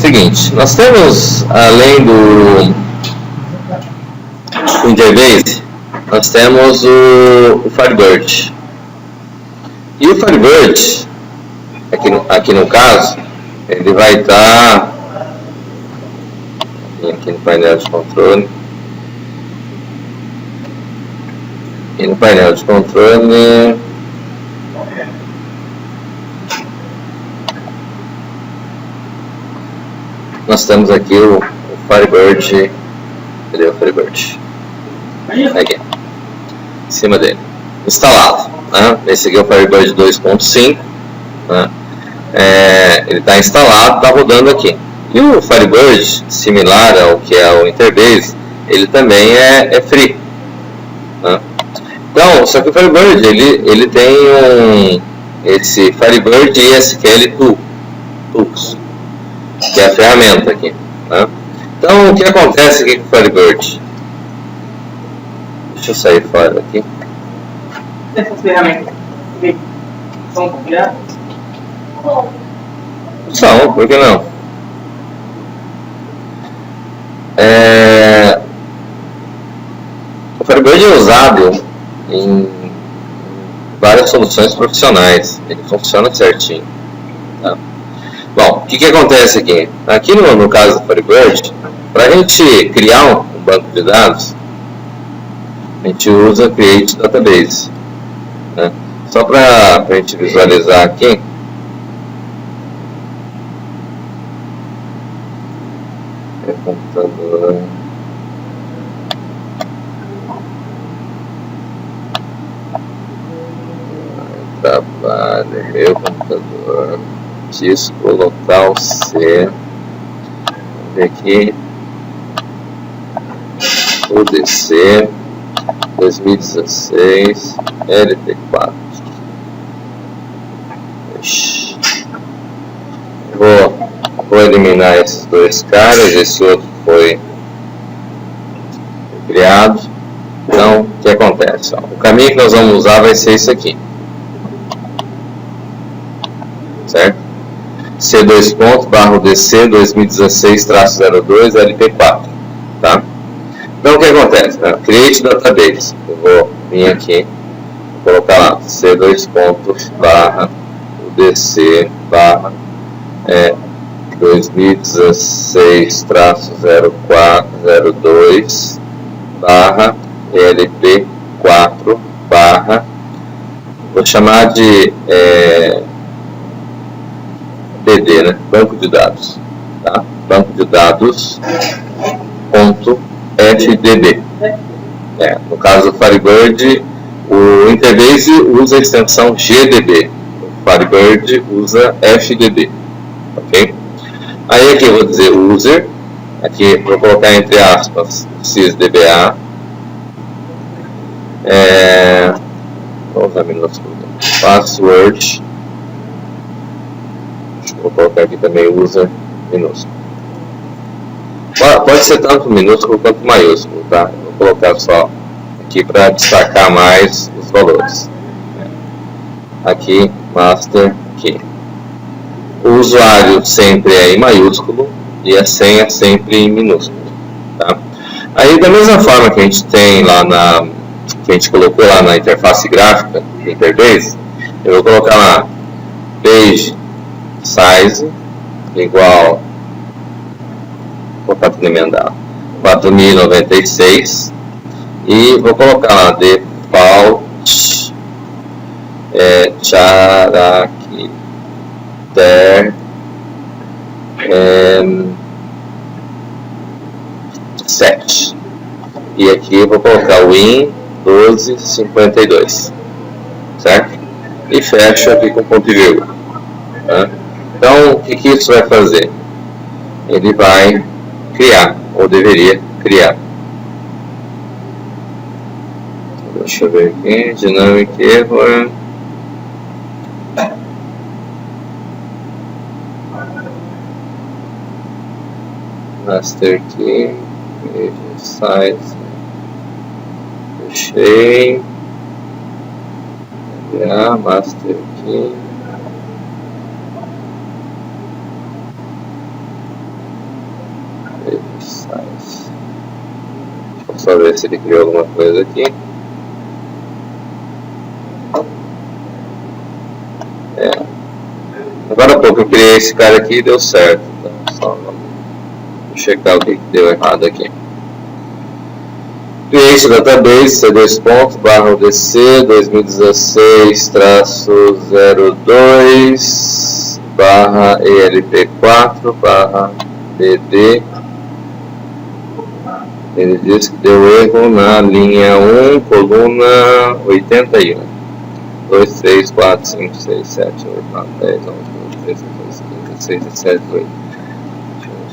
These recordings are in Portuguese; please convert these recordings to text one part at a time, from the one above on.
seguinte, nós temos, além do Interbase, nós temos o Firebird. E o Firebird, aqui no caso, ele vai estar aqui no painel de controle. E no painel de controle, nós temos aqui o Firebird. Cadê o Firebird? Aqui, em cima dele, instalado, né? Esse aqui é o Firebird 2.5, né? Ele está instalado, está rodando aqui. E o Firebird, similar ao que é o Interbase, ele também é free, né? Então, só que o Firebird, ele tem esse Firebird ESQL Tools, que é a ferramenta aqui, né? Então, o que acontece aqui com o Firebird? Deixa eu sair fora aqui. Essas ferramentas são compiladas? São, por que não? O Firebird é usado em várias soluções profissionais. Ele funciona certinho, tá? Bom, o que acontece aqui? Aqui no caso do Firebird, para a gente criar um banco de dados, a gente usa Create Database, né? Só para a gente visualizar aqui. É computador. Trabalho, meu computador. Disco local C. Vamos ver aqui. UDC 2016 LP4. Vou eliminar esses dois caras. Esse outro foi criado. Então, o que acontece? O caminho que nós vamos usar vai ser esse aqui, certo? C2./UDC 2016-02 LP4, tá? Então, o que acontece? Create Database. Eu vou vir aqui, vou colocar lá C2./UDC 2016-0402 LP4 vou chamar de DD, né? Banco de dados, tá? Banco de dados ponto FDB. No caso do Firebird, o Interbase usa a extensão GDB, o Firebird usa FDB, ok? Aí aqui eu vou dizer user, aqui vou colocar entre aspas sysdba, vou usar minúsculo, password, vou colocar aqui também user minúsculo. Pode ser tanto minúsculo quanto maiúsculo, tá? Vou colocar só aqui para destacar mais os valores. Aqui, master key. O usuário sempre é em maiúsculo e a senha sempre em minúsculo, tá? Aí, da mesma forma que a gente tem lá que a gente colocou lá na interface gráfica do Interbase, eu vou colocar lá page size igual, vou colocar tudo emendado, 4096, e vou colocar lá default character set, e aqui eu vou colocar win 1252, certo? E fecho aqui com ponto e vírgula, tá? Então, o que isso vai fazer? Ele vai criar, ou deveria criar. Deixa eu ver aqui, Dynamic Error. Master Key, Size, fechei. Master Key. Deixa eu só ver se ele criou alguma coisa aqui. Agora há pouco eu criei esse cara aqui e deu certo. Então, só vou checar o que deu errado aqui. Create database C2./UDC 2016-02/ELP4/BD. Ele diz que deu erro na linha 1, coluna 81. 2, 3, 4, 5, 6, 7, 8, 9, 10, 11,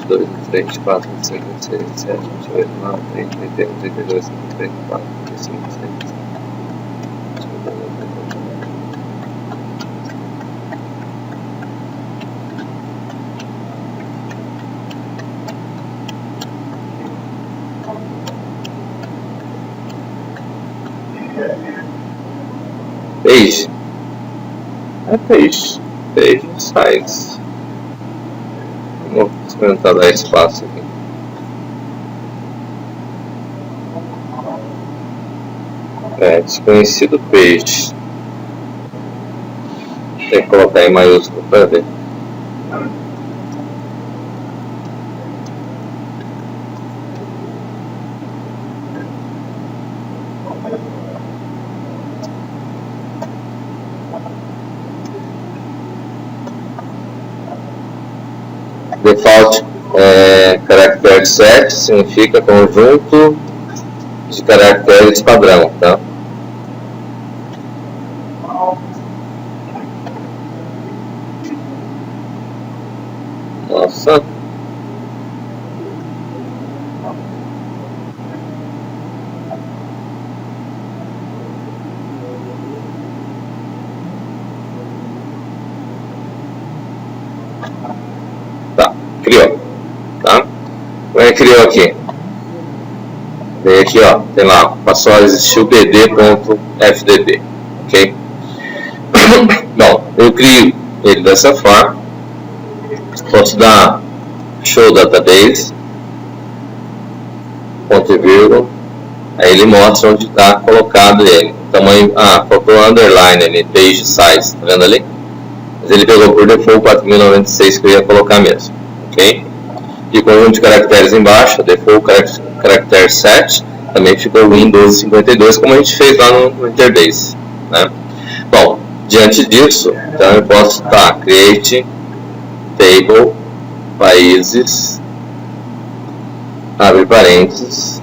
12, 13, 14, 15, 16, 17, 18, 21, 22, 23, 24, 25, 26, 27, 28, 29, 30, 31, 32, 33, 34, 35, 36. Page. Page size. Vamos experimentar dar espaço aqui. Desconhecido page. Tem que colocar em maiúsculo para ver. Default character set significa conjunto de caracteres padrão, tá? Nossa. Criou, tá? Como é que criou aqui? Veio aqui, ó, tem lá, passou a existir o bd.fdd, ok? Bom, eu crio ele dessa forma, posso dar show database, ponto e vírgula, aí ele mostra onde está colocado ele, tamanho, faltou underline ali, page size, tá vendo ali? Mas ele pegou por default 4096 que eu ia colocar mesmo. Ok? E o conjunto de caracteres embaixo, default character set, também ficou Windows 52, como a gente fez lá no Interbase, né? Bom, diante disso, então eu posso create table países, abre parênteses,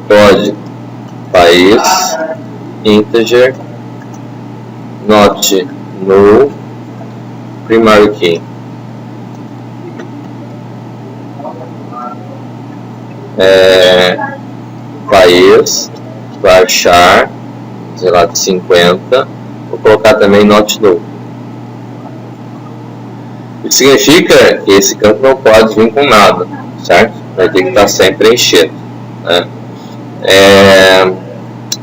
código país, integer, not null, primary key. País, varchar, sei lá, de 50, vou colocar também not null. Isso significa que esse campo não pode vir com nada, certo? Vai ter que estar sempre preenchido, né?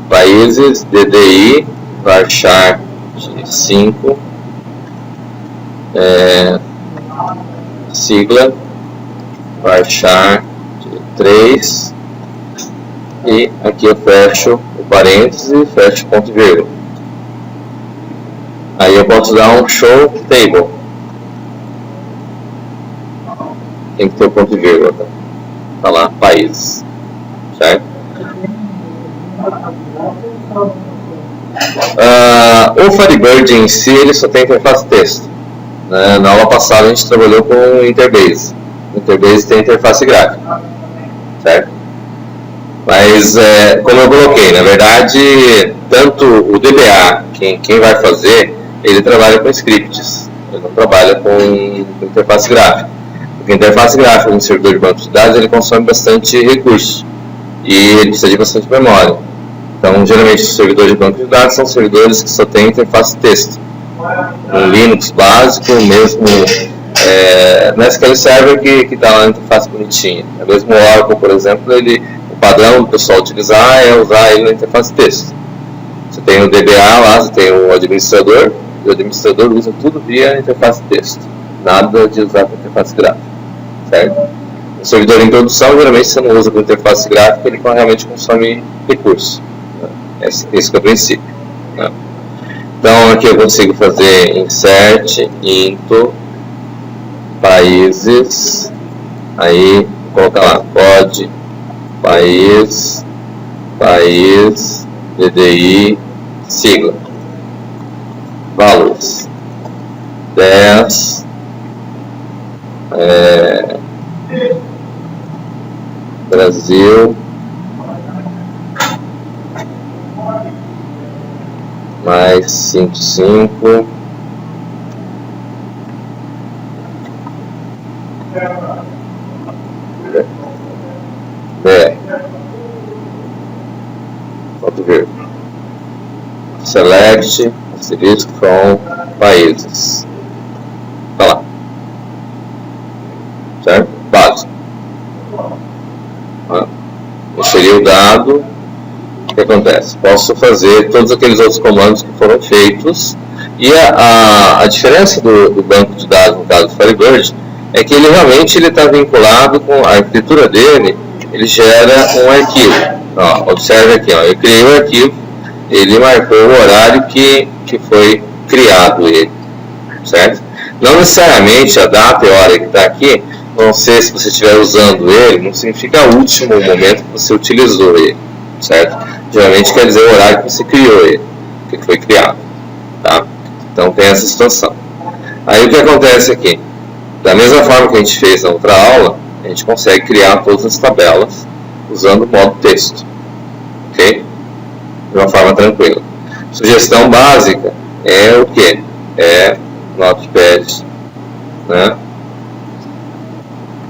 Países, DDI, varchar de 5, sigla, varchar 3, e aqui eu fecho o parênteses e fecho ponto e vírgula. Aí eu posso dar um show table. Tem que ter o ponto e vírgula, tá lá, países, certo? O Firebird em si, ele só tem interface texto, né? Na aula passada a gente trabalhou com o Interbase. O Interbase tem interface gráfica, certo? Mas, como eu coloquei, na verdade, tanto o DBA, quem vai fazer, ele trabalha com scripts, ele não trabalha com interface gráfica. Porque a interface gráfica no servidor de banco de dados, ele consome bastante recurso e ele precisa de bastante memória. Então, geralmente, os servidores de banco de dados são servidores que só têm interface texto. Um Linux básico, mesmo no SQL Server que está lá na interface bonitinha. É mesmo o Oracle, por exemplo, o padrão do pessoal utilizar é usar ele na interface texto. Você tem o DBA lá, você tem o administrador, e o administrador usa tudo via interface texto. Nada de usar a interface gráfica, certo? Um servidor em produção, geralmente você não usa com interface gráfica, ele realmente consome recurso. Esse que é o princípio. Né? Então aqui eu consigo fazer insert into países, aí vou colocar lá pod país DDI sigla valores 10 Brasil mais 55 ponto vírgula select asterisco from países, tá lá, certo? Básico. Inserir o dado. O que acontece? Posso fazer todos aqueles outros comandos que foram feitos, e a diferença do banco de dados, no caso do Firebird, é que ele realmente está vinculado com a arquitetura dele, ele gera um arquivo. Ó, observe aqui, ó, eu criei o arquivo, ele marcou o horário que foi criado ele, certo? Não necessariamente a data e a hora que está aqui vão ser, se você estiver usando ele, não significa o último momento que você utilizou ele, certo? Geralmente quer dizer o horário que você criou ele, que foi criado, tá? Então tem essa situação. Aí o que acontece aqui? Da mesma forma que a gente fez na outra aula, a gente consegue criar todas as tabelas usando o modo texto, ok? De uma forma tranquila. Sugestão básica é o que? É Notepad, né?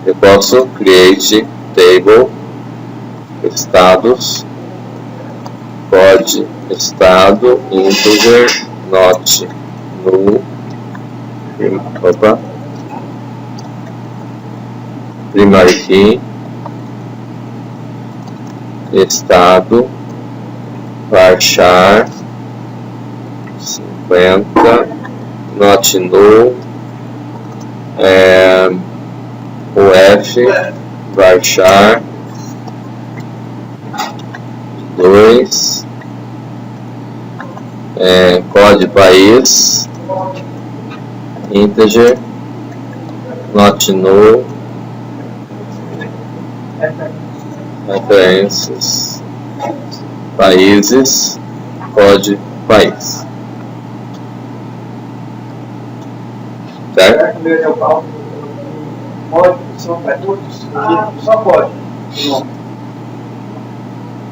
Eu posso create table estados pod estado integer not null primary key estado varchar 50 not null UF varchar 2 código país integer not null referências países código país, certo? Pode, só pode.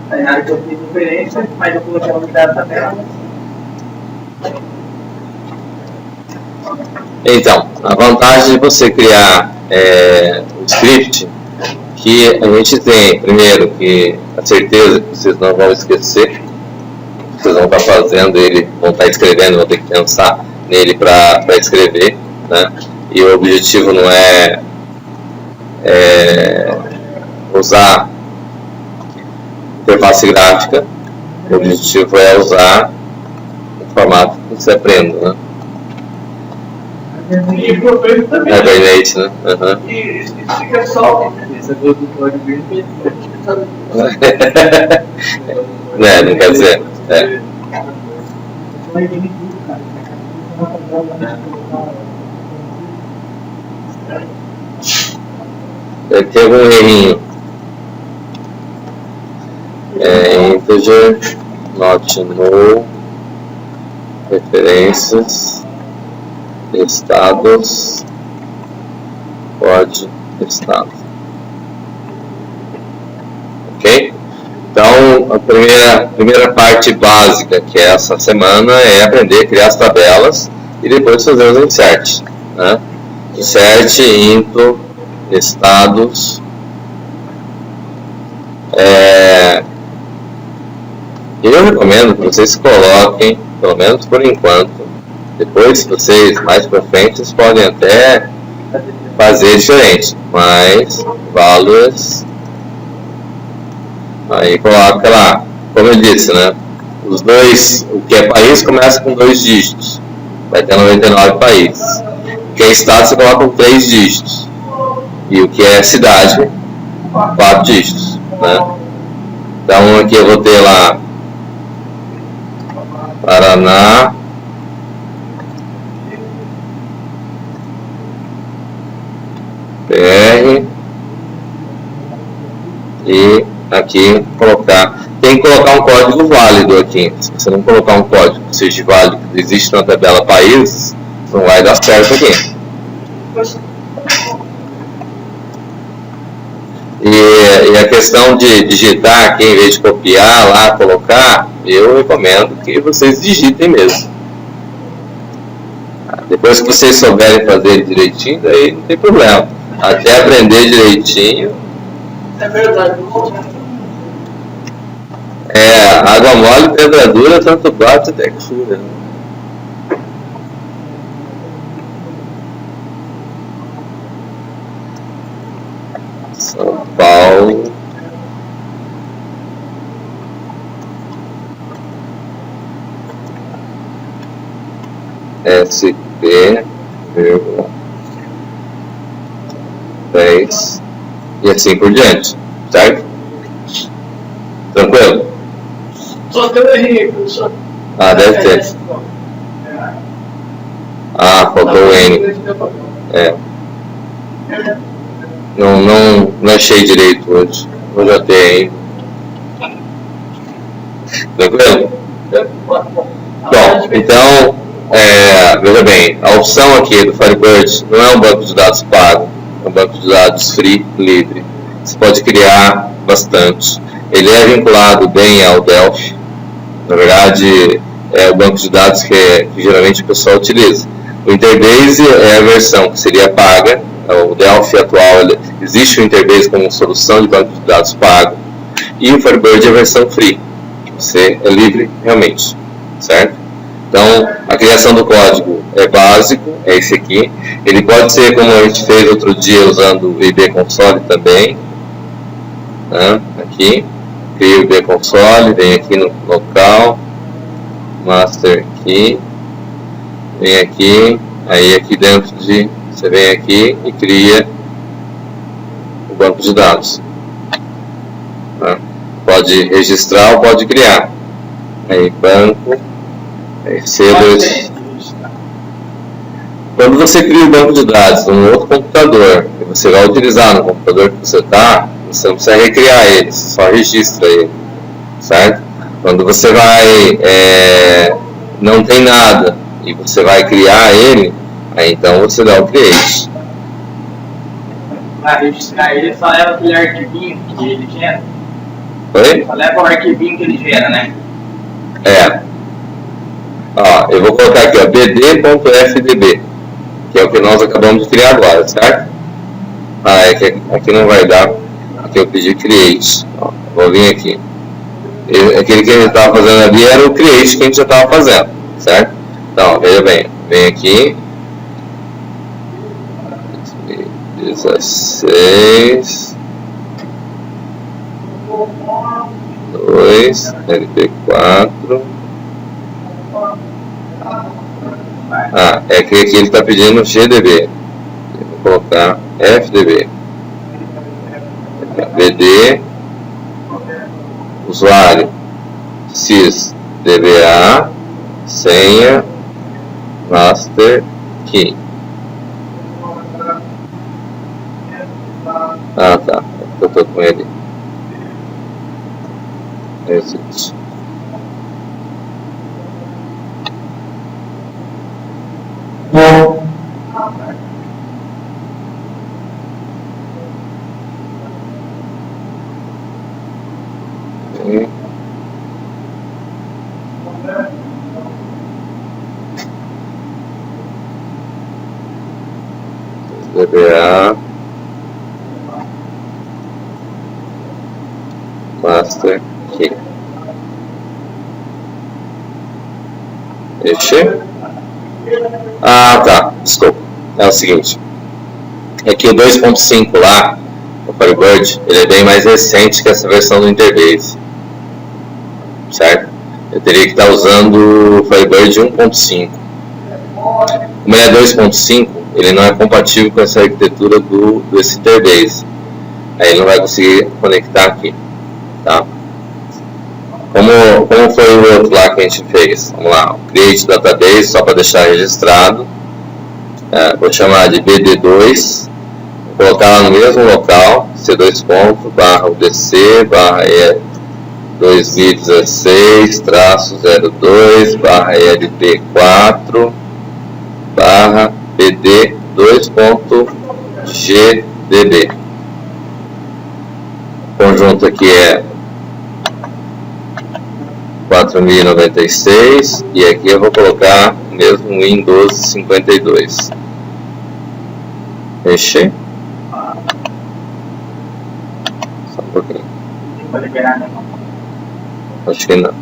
Aí na área que eu fiz referência, mas eu coloquei a unidade da tabela. Então, a vantagem de você criar o script, que a gente tem, primeiro, que a certeza que vocês não vão esquecer, vocês vão estar fazendo ele, vão estar escrevendo, vão ter que pensar nele para escrever, né? E o objetivo não é usar interface gráfica, o objetivo é usar o formato que você aprenda, né? E proveito também. Hibernate, né? Uhum. E isso fica só. Essa coisa do código não quer dizer. Deve ter algum errinho. Integer not null referências estados pod estado, ok? Então a primeira parte básica, que é essa semana, é aprender a criar as tabelas e depois fazer os inserts, né? Insert into estados, eu recomendo que vocês coloquem, pelo menos por enquanto, depois vocês mais para frente vocês podem até fazer diferente, mas values, aí coloca lá, como eu disse, né? Os dois, o que é país começa com 2 dígitos, vai ter 99 países. O que é estado você coloca com 3 dígitos, E o que é cidade? 4 dígitos, né? Então aqui eu vou ter lá Paraná, PR, e aqui colocar, tem que colocar um código válido aqui. Se você não colocar um código que seja válido, que existe na tabela países, não vai dar certo aqui. E a questão de digitar aqui, em vez de copiar lá, colocar, eu recomendo que vocês digitem mesmo. Depois que vocês souberem fazer direitinho, daí não tem problema. Até aprender direitinho. É verdade. Água mole, pedra dura, tanto bate até que fura. São Paulo. SP, 10 e assim por diante, certo? Tranquilo? Só que eu errei, professor. Deve ter. Faltou o N. Não achei direito hoje. Hoje eu tenho. Tranquilo? Bom, então, veja bem, a opção aqui do Firebird não é um banco de dados pago, é um banco de dados free, livre. Você pode criar bastante. Ele é vinculado bem ao Delphi. Na verdade, é o banco de dados que geralmente o pessoal utiliza. O Interbase é a versão que seria paga. O Delphi atual, existe o Interbase como solução de banco de dados pago. E o Firebird é a versão free. Você é livre realmente, certo? Então, a criação do código é básico, é esse aqui. Ele pode ser como a gente fez outro dia usando o IB Console também. Né? Aqui, cria o IB Console, vem aqui no local, master aqui, vem aqui, aí aqui dentro você vem aqui e cria o banco de dados. Né? Pode registrar ou pode criar. Aí banco. C2. Quando você cria o banco de dados num outro computador e você vai utilizar no computador que você está, você não precisa recriar ele, você só registra ele, certo? Quando você vai, não tem nada e você vai criar ele, aí então você dá o create. Para registrar ele, só leva aquele arquivinho que ele gera. Oi? Só leva o arquivinho que ele gera, né? Eu vou colocar aqui, bd.fdb, que é o que nós acabamos de criar agora, certo? Aqui não vai dar, aqui eu pedi create. Vou vir aqui. Aquele que a gente estava fazendo ali era o create que a gente já estava fazendo, certo? Então, veja bem, vem aqui. 16 2 LP4. É que aqui ele está pedindo GDB. Vou colocar FDB. BD, usuário, sys, DBA, senha, master, key. Tá. Eu estou com ele. Exit. DBA, master key. Tá, desculpa. É o seguinte, é que o 2.5 lá, o Firebird, ele é bem mais recente que essa versão do Interbase, certo? Eu teria que estar usando o Firebird 1.5. Como ele é 2.5, ele não é compatível com essa arquitetura desse interbase. Aí ele não vai conseguir conectar aqui, tá? Como foi o outro lá que a gente fez? Vamos lá, o create database, só para deixar registrado. Vou chamar de BD2, vou colocar lá no mesmo local, C2 ponto, barra UDC, barra E2016-02, barra LP4, barra BD2.GDB. O conjunto aqui é 4096 e aqui eu vou colocar mesmo Windows 52. Mexer. Só um pouquinho. Pode liberar, né? Acho que não.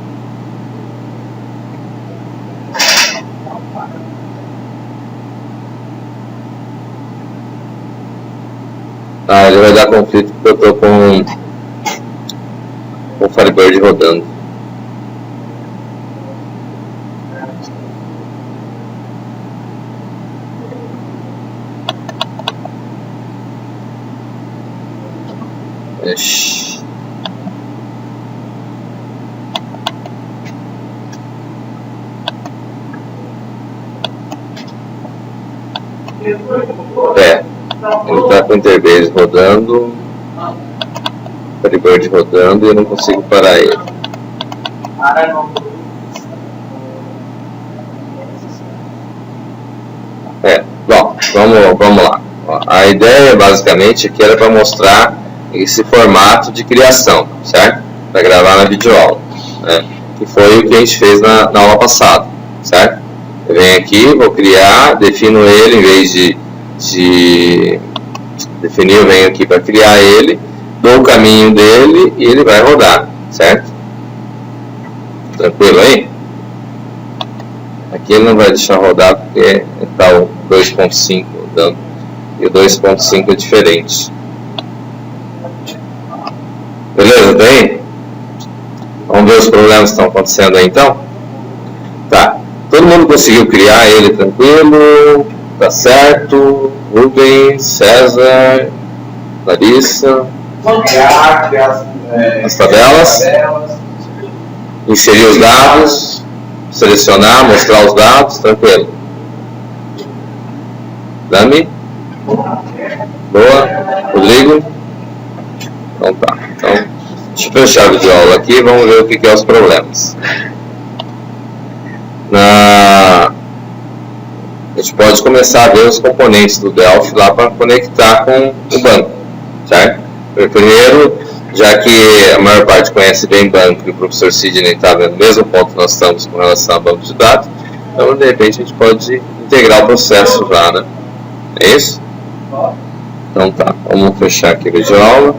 Ele vai dar conflito porque eu estou com o Firebird rodando. Ele está com o interbase rodando, Firebird rodando e eu não consigo parar ele. Bom, vamos lá. A ideia basicamente aqui era para mostrar esse formato de criação, certo? Para gravar na videoaula, né? Que foi o que a gente fez na aula passada, certo? Eu venho aqui, vou criar, defino ele, em vez de definir, eu venho aqui para criar ele, dou o caminho dele e ele vai rodar, certo? Tranquilo aí? Aqui ele não vai deixar rodar porque está o 2.5 rodando e o 2.5 é diferente. Beleza? Bem? Vamos ver os problemas que estão acontecendo aí então? Tá. Todo mundo conseguiu criar ele tranquilo? Tá certo? Rubens, César, Larissa. As tabelas. Inserir os dados. Selecionar, mostrar os dados, tranquilo. Dami? Boa. Rodrigo? Então tá. Então, deixa eu fechar a videoaula aqui e vamos ver o que é os problemas. A gente pode começar a ver os componentes do Delphi lá para conectar com o banco, certo? Primeiro, já que a maior parte conhece bem banco e o professor Sidney está vendo o mesmo ponto que nós estamos com relação a banco de dados, então de repente a gente pode integrar o processo já, né? É isso? Então tá, vamos fechar aqui a videoaula.